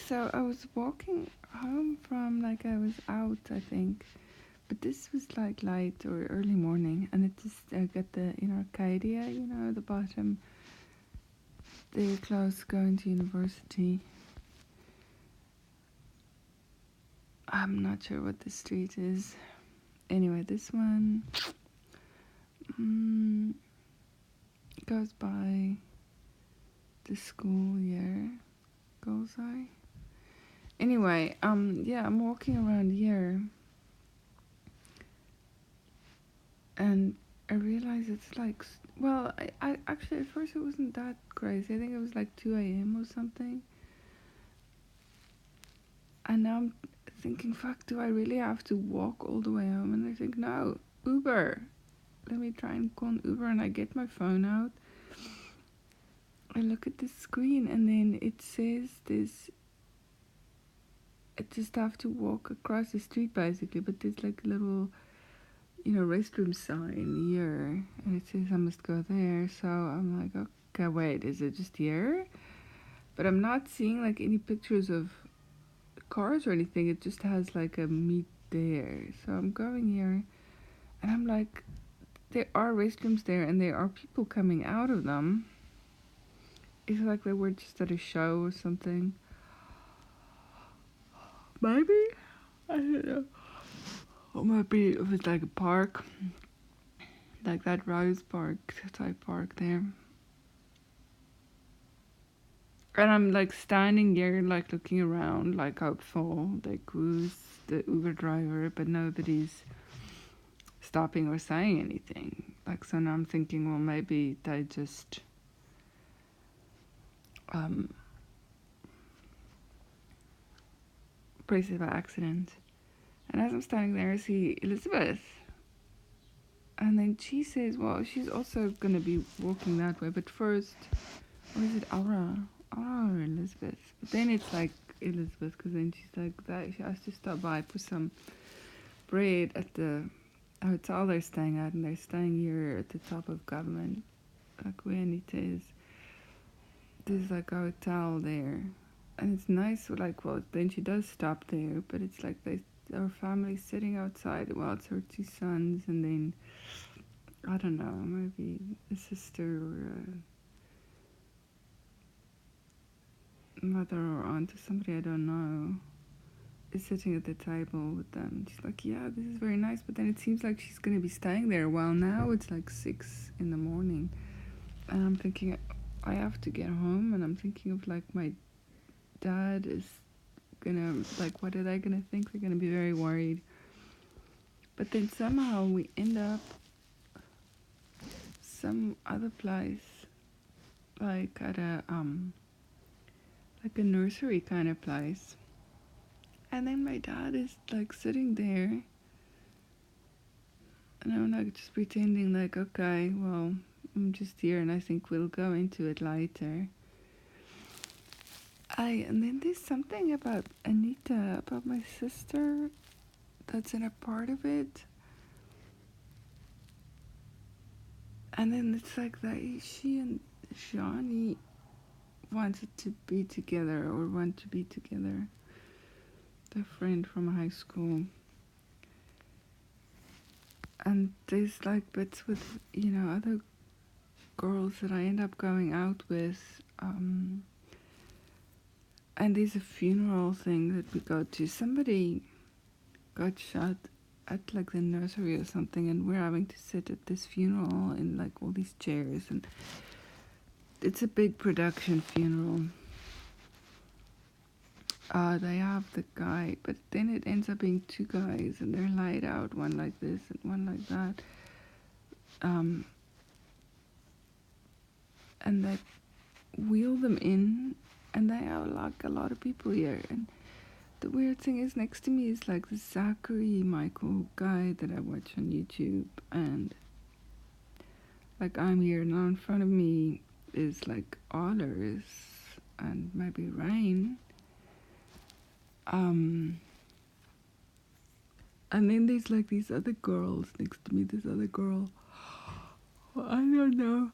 So I was walking home from, like, I was out, I think, but this was like light or early morning, and it just, I got the in Arcadia, the bottom. They're close going to university. I'm not sure what the street is. Anyway, this one mm, goes by the school year. Goes I? Anyway, yeah, I'm walking around here, and I realize it's like, well, I actually at first it wasn't that crazy. I think it was like 2 a.m. or something. And now I'm thinking, fuck, do I really have to walk all the way home? And I think, no, Uber. Let me try and call an Uber, and I get my phone out. I look at the screen, and then it says this. I just have to walk across the street basically, but there's like a little, restroom sign here, and it says I must go there. So I'm like, okay, wait, is it just here? But I'm not seeing like any pictures of cars or anything. It just has like a meet there. So I'm going here, and I'm like, there are restrooms there, and there are people coming out of them. It's like they were just at a show or something. Maybe? I don't know. Or maybe it was like a park. Like that Rose Park type park there. And I'm like standing here, like looking around, like hopeful. Like, who's the Uber driver? But nobody's stopping or saying anything. Like, so now I'm thinking, well, maybe they just pressed it by accident. And as I'm standing there, I see Elizabeth. And then she says, well, she's also going to be walking that way. But first, or is it Aura? Aura or Elizabeth? But then it's like Elizabeth, because then she's like, that she has to stop by for some bread at the hotel they're staying at. And they're staying here at the top of government, like where Anita is. There's like a hotel there. And it's nice, like, well, then she does stop there. But it's like our family sitting outside. Well, it's her 2 sons, and then I don't know, maybe a sister or a mother or aunt or somebody I don't know is sitting at the table with them. She's like, yeah, this is very nice, but then it seems like she's gonna be staying there. Well, now it's like 6 in the morning, and I'm thinking I have to get home, and I'm thinking of like my dad is gonna, like, what are they gonna think? They're gonna be very worried. But then somehow we end up some other place, like at a like a nursery kind of place. And then my dad is like sitting there, and I'm like just pretending like, okay, well, I'm just here, and I think we'll go into it later. And then there's something about Anita, about my sister, that's in a part of it. And then it's like that she and Johnny wanted to be together, or want to be together. Their friend from high school. And there's like bits with, other girls that I end up going out with. And there's a funeral thing that we go to. Somebody got shot at like the nursery or something, and we're having to sit at this funeral in like all these chairs, and it's a big production funeral. They have the guy, but then it ends up being 2 guys, and they're laid out, one like this and one like that. And they wheel them in, and they are like a lot of people here. And the weird thing is, next to me is like the Zachary Michael guy that I watch on YouTube, and like I'm here, now in front of me is like Otters and maybe Rain. And then there's like these other girls next to me, this other girl, I don't know.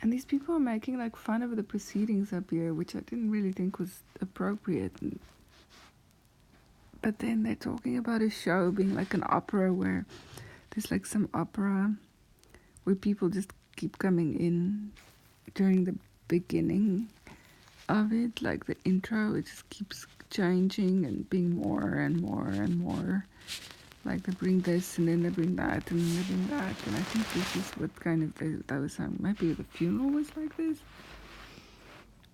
And these people are making like fun of the proceedings up here, which I didn't really think was appropriate. But then they're talking about a show being like an opera where there's like some opera where people just keep coming in during the beginning of it, like the intro, it just keeps changing and being more and more and more. Like they bring this and then they bring that and then they bring that, and I think this is what kind of that was maybe the funeral was like this.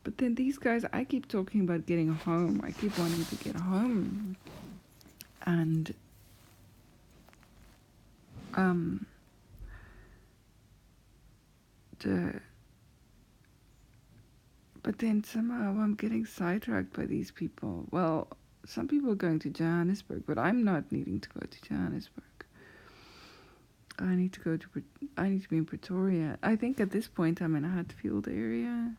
But then these guys, I keep talking about getting home. I keep wanting to get home, and the but then somehow I'm getting sidetracked by these people. Well, some people are going to Johannesburg, but I'm not needing to go to Johannesburg. I need to be in Pretoria. I think at this point I'm in a Hatfield area.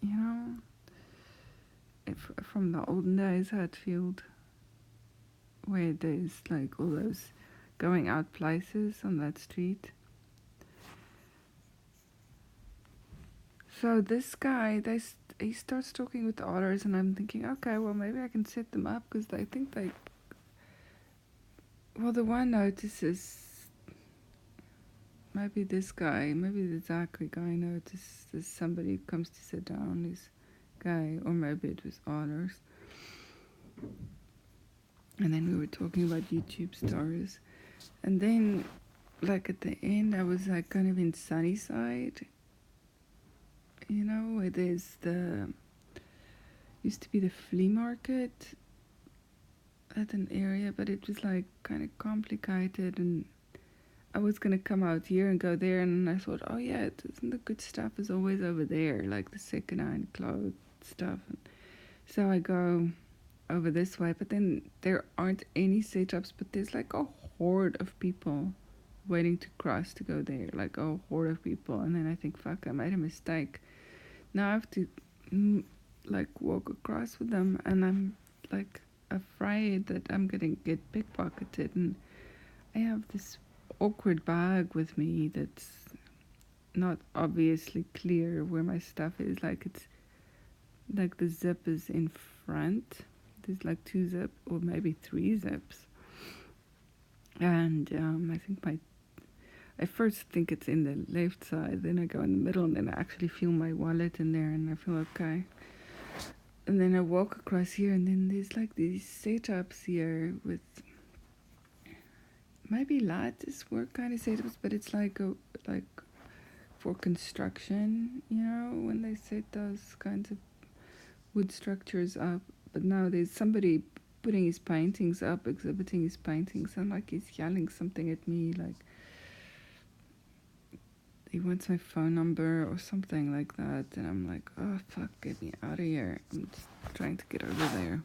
You know, from the olden days, Hatfield, where there's like all those going out places on that street. So this guy, he starts talking with the otters, and I'm thinking, okay, well maybe I can set them up because I think they. Well, the one notices. Maybe this guy, maybe the Zachary guy notices somebody comes to sit down. This guy, or maybe it was otters. And then we were talking about YouTube stars, and then, like at the end, I was like kind of in Sunnyside. You know, where there's used to be the flea market at an area, but it was like kind of complicated, and I was gonna come out here and go there, and I thought, oh yeah, isn't the good stuff is always over there, like the second-hand clothes stuff. And so I go over this way, but then there aren't any setups, but there's like a horde of people waiting to cross to go there, like a horde of people. And then I think, fuck, I made a mistake. Now I have to like walk across with them, and I'm like afraid that I'm gonna get pickpocketed, and I have this awkward bag with me that's not obviously clear where my stuff is. Like it's like the zip is in front. There's like 2 zips or maybe 3 zips, and I think I first think it's in the left side, then I go in the middle, and then I actually feel my wallet in there, and I feel okay. And then I walk across here, and then there's like these setups here with maybe lattice work kind of setups, but it's like for construction, you know, when they set those kinds of wood structures up. But now there's somebody putting his paintings up, exhibiting his paintings, and like he's yelling something at me, like he wants my phone number or something like that, and I'm like, oh fuck, get me out of here. I'm just trying to get over there.